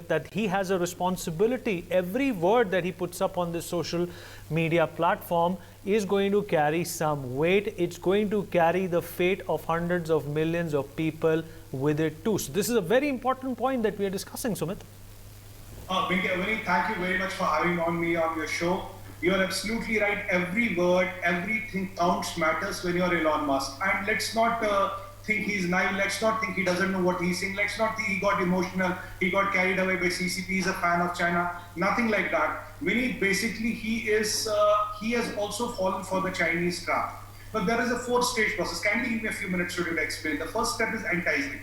that he has a responsibility. Every word that he puts up on this social media platform is going to carry some weight. It's going to carry the fate of hundreds of millions of people with it too. So this is a very important point that we are discussing, Sumit. Vinny, thank you very much for having me on your show. You're absolutely right. Every word, everything counts, matters when you're Elon Musk. And let's not think he's naive. Let's not think he doesn't know what he's saying. Let's not think he got emotional. He got carried away by CCP. He's a fan of China. Nothing like that. Vinny, basically, he has also fallen for the Chinese trap. But there is a 4-stage process. Kindly give me a few minutes to explain. The first step is enticing.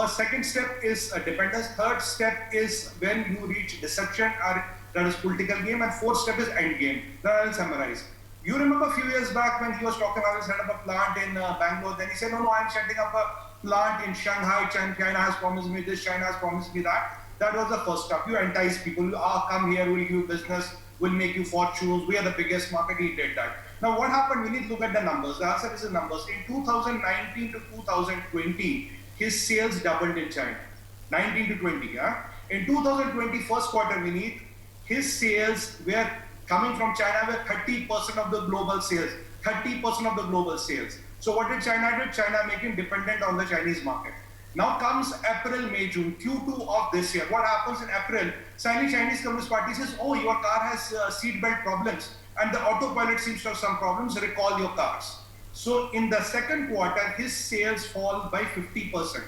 Second step is dependence. Third step is when you reach deception, or that is political game. And fourth step is end game. That I'll summarize. You remember a few years back when he was talking about setting up a plant in Bangalore. Then he said, no, I'm setting up a plant in Shanghai. China has promised me this, China has promised me that. That was the first step. You entice people. Come here, we'll give you business, we'll make you fortunes. We are the biggest market. He did that. Now what happened? We need to look at the numbers. The answer is the numbers. In 2019 to 2020, his sales doubled in China. 19 to 20. In 2020, first quarter, his sales were coming from China were 30% of the global sales. 30% of the global sales. So what did China do? China make him dependent on the Chinese market. Now comes April, May, June, Q2 of this year. What happens in April? Suddenly Chinese Communist Party says, oh, your car has seat belt problems and the autopilot seems to have some problems, recall your cars. So in the second quarter, his sales fall by 50%.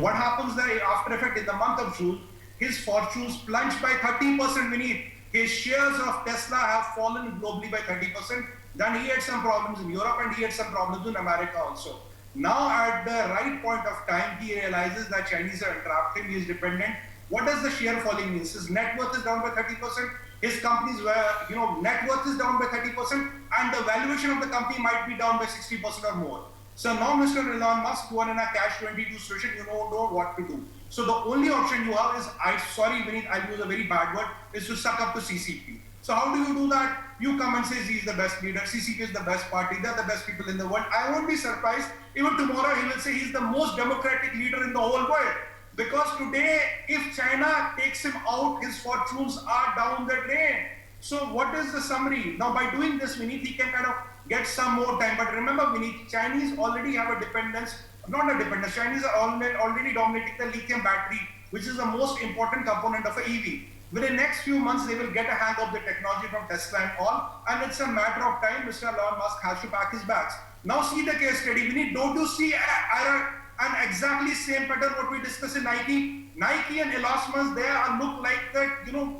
What happens there after effect in the month of June? His fortunes plunged by 30%. His shares of Tesla have fallen globally by 30%. Then he had some problems in Europe and he had some problems in America also. Now at the right point of time, he realizes that Chinese are entrapped him, he is dependent. What does the share falling mean? His net worth is down by 30%. His company's net worth is down by 30% and the valuation of the company might be down by 60% or more. So now Mr. Elon Musk, you are in a catch-22 situation, you don't know what to do. So the only option you have is, sorry Vinit, I'll use a very bad word, is to suck up to CCP. So how do you do that? You come and say he's the best leader, CCP is the best party, they're the best people in the world. I won't be surprised, even tomorrow he will say he's the most democratic leader in the whole world. Because today, if China takes him out, his fortunes are down the drain. So what is the summary? Now by doing this, Vinit, he can kind of get some more time. But remember, Vinit, Chinese already have a dependence, not a dependence, Chinese are already dominating the lithium battery, which is the most important component of an EV. Within the next few months, they will get a hang of the technology from Tesla and all, and it's a matter of time Mr. Elon Musk has to pack his bags. Now see the case study, Vinit, don't you see an exactly same pattern what we discussed in Nike? Nike and Elon Musk, they look like the,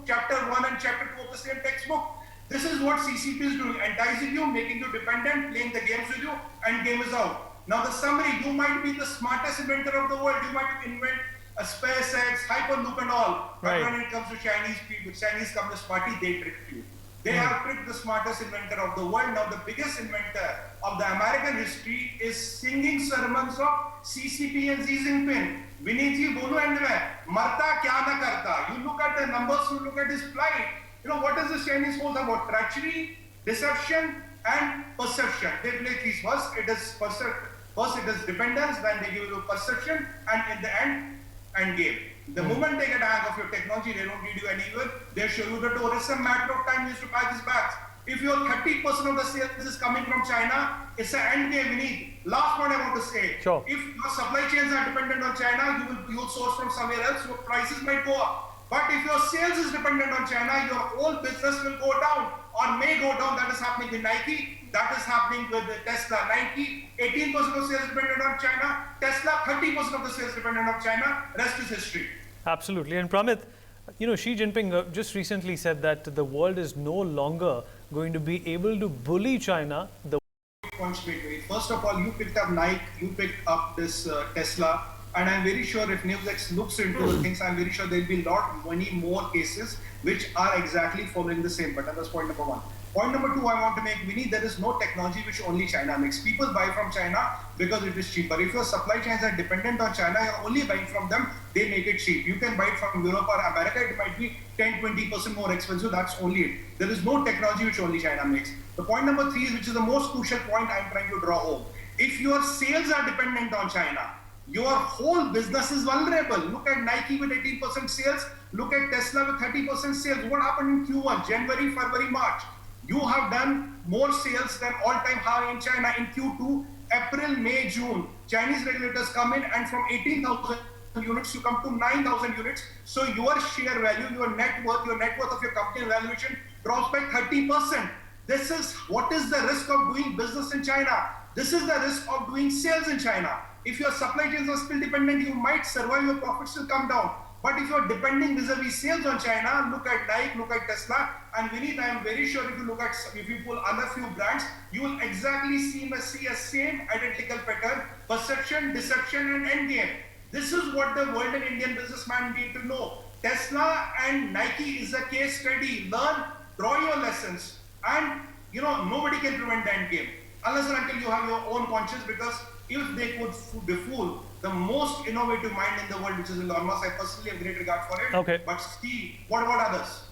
chapter 1 and chapter 2 of the same textbook. This is what CCP is doing, enticing you, making you dependent, playing the games with you, and game is out. Now the summary, you might be the smartest inventor of the world, you might invent a SpaceX, Hyperloop and all, but when it comes to Chinese people, Chinese Communist Party, they tricked you. They have tricked the smartest inventor of the world. Now the biggest inventor of the American history is singing sermons of CCP and Xi Jinping. Vinit ji, bolo end mein, marta kya na karta. You look at the numbers, you look at his plight. What is this Chinese force about? Treachery, deception, and perception. They play these first. It is dependence, then they give you perception, and in the end game. The moment they get a hang of your technology, they don't lead you anywhere. They show you the door. It's a matter of time. You used to pack his bags. If your 30% of the sales is coming from China, it's an end game. We need. Last point I want to say. Sure. If your supply chains are dependent on China, you will source from somewhere else. Your prices might go up. But if your sales is dependent on China, your whole business will go down or may go down. That is happening with Nike. That is happening with Tesla. Nike, 18% of sales dependent on China. Tesla, 30% of the sales dependent on China. Rest is history. Absolutely. And Pramit, Xi Jinping just recently said that the world is no longer going to be able to bully China. First of all, you picked up Nike, you picked up this Tesla. And I'm very sure if NewsX looks into the things, I'm very sure there'll be many more cases which are exactly following the same pattern. That's point number one. Point number two, I want to make, Vinny, there is no technology which only China makes. People buy from China because it is cheaper. If your supply chains are dependent on China, you're only buying from them, they make it cheap. You can buy it from Europe or America, it might be 10-20% more expensive, that's only it. There is no technology which only China makes. The point number three, which is the most crucial point I'm trying to draw home. If your sales are dependent on China, your whole business is vulnerable. Look at Nike with 18% sales. Look at Tesla with 30% sales. What happened in Q1? January, February, March. You have done more sales than all-time high in China in Q2, April, May, June. Chinese regulators come in and from 18,000 units you come to 9,000 units. So your share value, your net worth of your company valuation drops by 30%. This is what is the risk of doing business in China. This is the risk of doing sales in China. If your supply chains are still dependent, you might survive, your profits will come down. But if you're depending vis-a-vis sales on China, look at Nike, look at Tesla, and Vineet, I am very sure if you pull other few brands, you will exactly see a same identical pattern: perception, deception, and end game. This is what the world and Indian businessman need to know. Tesla and Nike is a case study. Learn, draw your lessons, and nobody can prevent the end game unless and until you have your own conscience. Because if they could befool the most innovative mind in the world, which is Elon Musk, I personally have great regard for it. Okay. But see, what about others?